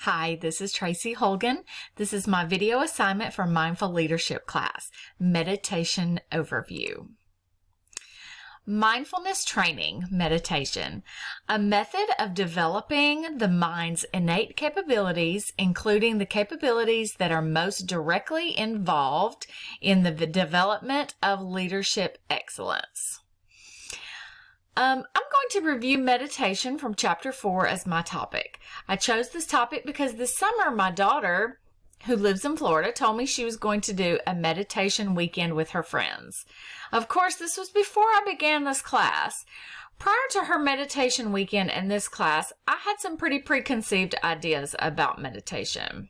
Hi, this is Tracy Holgan. This is my video assignment for Mindful Leadership class, Meditation Overview. Mindfulness training, meditation, a method of developing the mind's innate capabilities, including the capabilities that are most directly involved in the development of leadership excellence. I'm going to review meditation from chapter 4 as my topic. I chose this topic because this summer my daughter, who lives in Florida, told me she was going to do a meditation weekend with her friends. Of course, this was before I began this class. Prior to her meditation weekend and this class, I had some pretty preconceived ideas about meditation.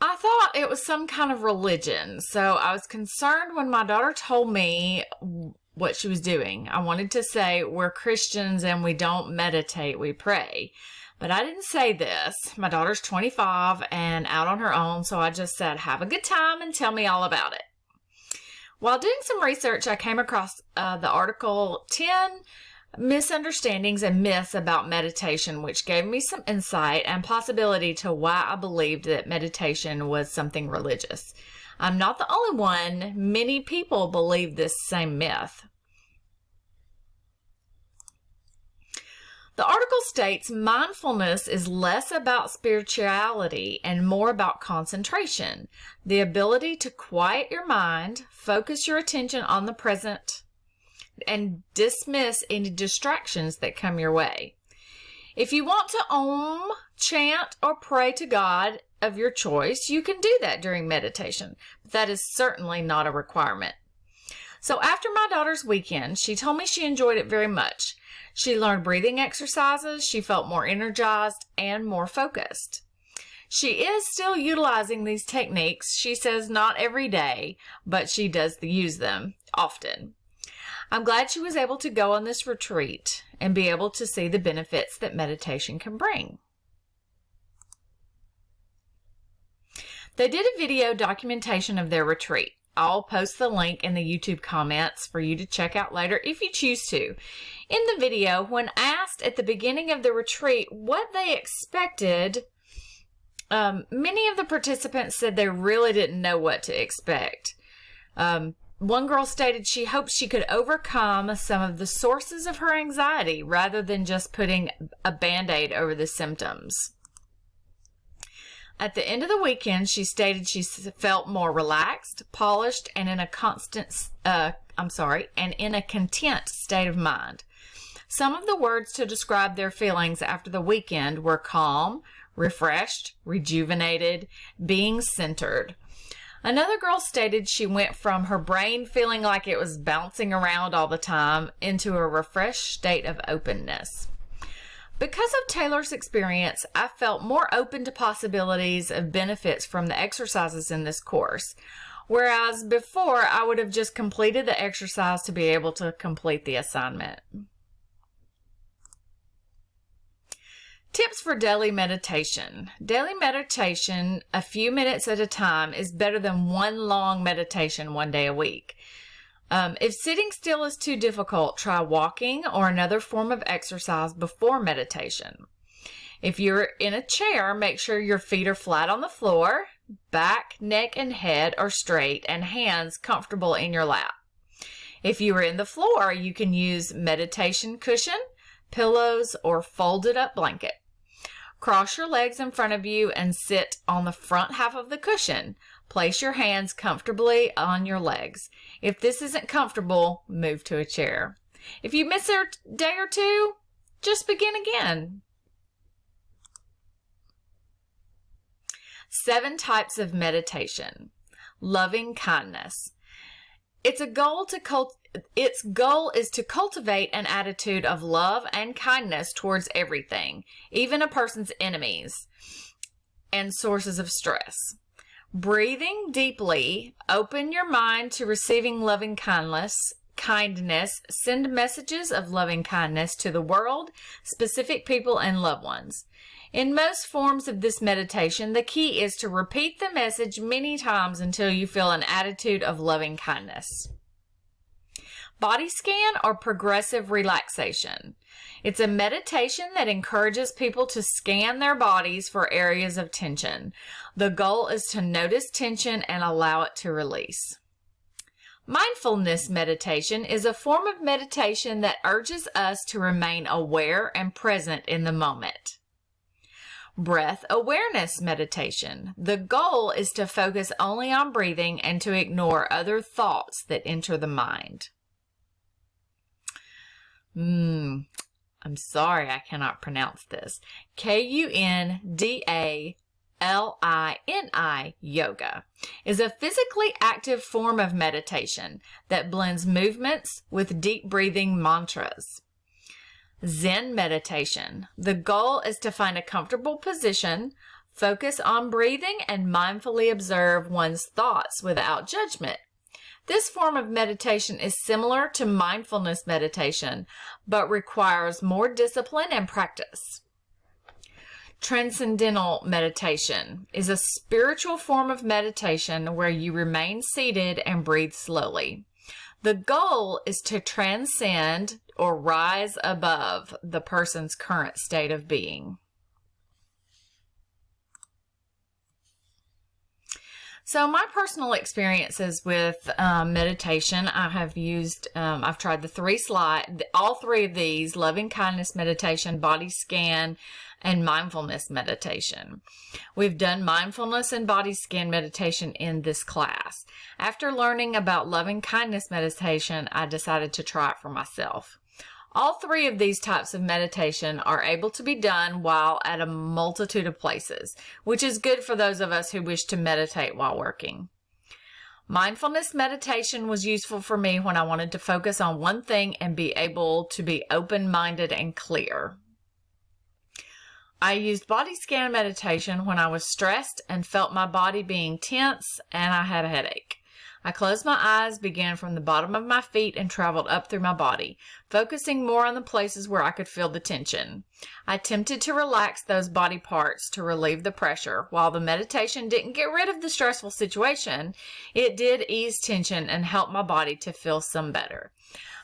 I thought it was some kind of religion, so I was concerned when my daughter told me what she was doing. I wanted to say, we're Christians and we don't meditate, we pray. But I didn't say this. My daughter's 25 and out on her own, so I just said, have a good time and tell me all about it. While doing some research, I came across the article 10 Misunderstandings and Myths About Meditation, which gave me some insight and possibility to why I believed that meditation was something religious. I'm not the only one. Many people believe this same myth. The article states mindfulness is less about spirituality and more about concentration, the ability to quiet your mind, focus your attention on the present, and dismiss any distractions that come your way. If you want to chant, or pray to God of your choice, you can do that during meditation. But that is certainly not a requirement. So after my daughter's weekend, she told me she enjoyed it very much. She learned breathing exercises, she felt more energized and more focused. She is still utilizing these techniques. She says not every day, but she does use them often. I'm glad she was able to go on this retreat and be able to see the benefits that meditation can bring. They did a video documentation of their retreat. I'll post the link in the YouTube comments for you to check out later if you choose to. In the video, when asked at the beginning of the retreat what they expected, many of the participants said they really didn't know what to expect. One girl stated she hoped she could overcome some of the sources of her anxiety rather than just putting a Band-Aid over the symptoms. At the end of the weekend, she stated she felt more relaxed, polished, and in a content state of mind. Some of the words to describe their feelings after the weekend were calm, refreshed, rejuvenated, being centered. Another girl stated she went from her brain feeling like it was bouncing around all the time into a refreshed state of openness. Because of Taylor's experience, I felt more open to possibilities of benefits from the exercises in this course, whereas before I would have just completed the exercise to be able to complete the assignment. Tips for daily meditation. Daily meditation, a few minutes at a time, is better than one long meditation one day a week. If sitting still is too difficult, try walking or another form of exercise before meditation. If you're in a chair, make sure your feet are flat on the floor, back, neck, and head are straight, and hands comfortable in your lap. If you are in the floor, you can use meditation cushion, pillows, or folded up blanket. Cross your legs in front of you and sit on the front half of the cushion. Place your hands comfortably on your legs. If this isn't comfortable, move to a chair. If you miss a day or two, just begin again. 7 types of meditation. Loving kindness. Its goal is to cultivate an attitude of love and kindness towards everything, even a person's enemies and sources of stress. Breathing deeply, open your mind to receiving loving kindness, send messages of loving kindness to the world, specific people, and loved ones. In most forms of this meditation, the key is to repeat the message many times until you feel an attitude of loving kindness. Body scan or progressive relaxation. It's a meditation that encourages people to scan their bodies for areas of tension. The goal is to notice tension and allow it to release. Mindfulness meditation is a form of meditation that urges us to remain aware and present in the moment. Breath awareness meditation. The goal is to focus only on breathing and to ignore other thoughts that enter the mind. I'm sorry, I cannot pronounce this. Kundalini yoga is a physically active form of meditation that blends movements with deep breathing mantras. Zen meditation. The goal is to find a comfortable position, focus on breathing, and mindfully observe one's thoughts without judgment. This form of meditation is similar to mindfulness meditation, but requires more discipline and practice. Transcendental meditation is a spiritual form of meditation where you remain seated and breathe slowly. The goal is to transcend or rise above the person's current state of being. So my personal experiences with meditation, I've tried all three of these: loving kindness meditation, body scan, and mindfulness meditation. We've done mindfulness and body scan meditation in this class. After learning about loving kindness meditation, I decided to try it for myself. All three of these types of meditation are able to be done while at a multitude of places, which is good for those of us who wish to meditate while working. Mindfulness meditation was useful for me when I wanted to focus on one thing and be able to be open-minded and clear. I used body scan meditation when I was stressed and felt my body being tense and I had a headache. I closed my eyes, began from the bottom of my feet, and traveled up through my body, focusing more on the places where I could feel the tension. I attempted to relax those body parts to relieve the pressure. While the meditation didn't get rid of the stressful situation, it did ease tension and help my body to feel some better.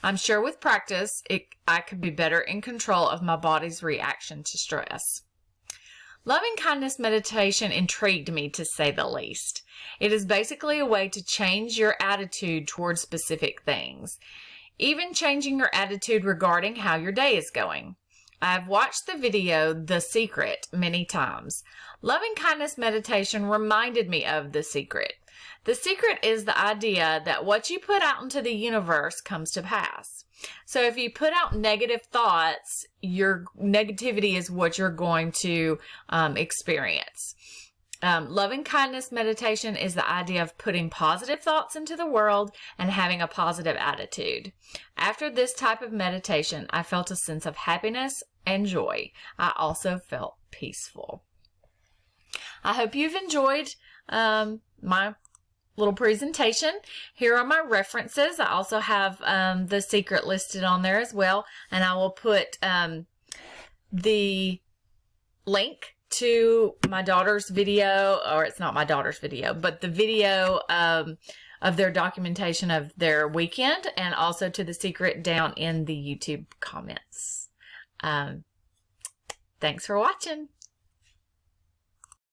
I'm sure with practice, I could be better in control of my body's reaction to stress. Loving kindness meditation intrigued me, to say the least. It is basically a way to change your attitude towards specific things, even changing your attitude regarding how your day is going. I've watched the video The Secret many times. Loving kindness meditation reminded me of The Secret. The secret is the idea that what you put out into the universe comes to pass. So if you put out negative thoughts, your negativity is what you're going to experience. Loving kindness meditation is the idea of putting positive thoughts into the world and having a positive attitude. After this type of meditation, I felt a sense of happiness and joy. I also felt peaceful. I hope you've enjoyed my little presentation. Here are my references. I also have The Secret listed on there as well, and I will put the link to my daughter's video, or it's not my daughter's video, but the video of their documentation of their weekend, and also to The Secret down in the YouTube comments. Thanks for watching.